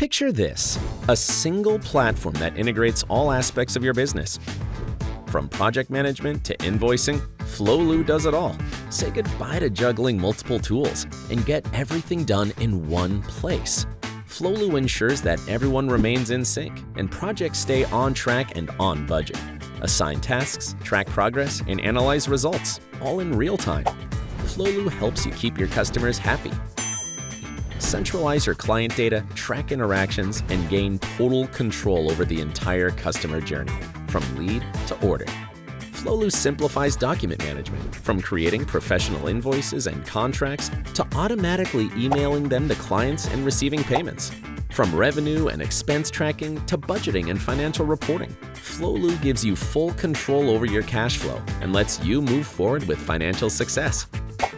Picture this, a single platform that integrates all aspects of your business. From project management to invoicing, Flowlu does it all. Say goodbye to juggling multiple tools and get everything done in one place. Flowlu ensures that everyone remains in sync and projects stay on track and on budget. Assign tasks, track progress, and analyze results, all in real time. Flowlu helps you keep your customers happy. Centralize your client data, track interactions, and gain total control over the entire customer journey, from lead to order. Flowlu simplifies document management, from creating professional invoices and contracts to automatically emailing them to clients and receiving payments. From revenue and expense tracking to budgeting and financial reporting, Flowlu gives you full control over your cash flow and lets you move forward with financial success.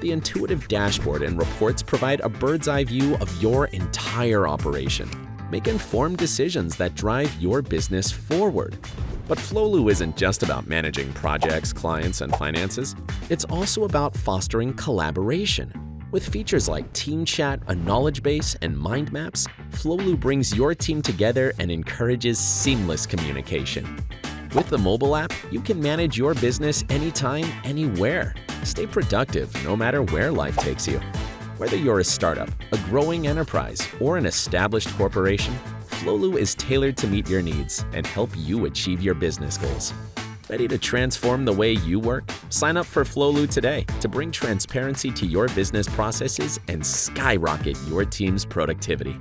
The intuitive dashboard and reports provide a bird's-eye view of your entire operation. Make informed decisions that drive your business forward. But Flowlu isn't just about managing projects, clients, and finances. It's also about fostering collaboration. With features like Team Chat, a knowledge base, and mind maps, Flowlu brings your team together and encourages seamless communication. With the mobile app, you can manage your business anytime, anywhere. Stay productive no matter where life takes you. Whether you're a startup, a growing enterprise, or an established corporation, Flowlu is tailored to meet your needs and help you achieve your business goals. Ready to transform the way you work? Sign up for Flowlu today to bring transparency to your business processes and skyrocket your team's productivity.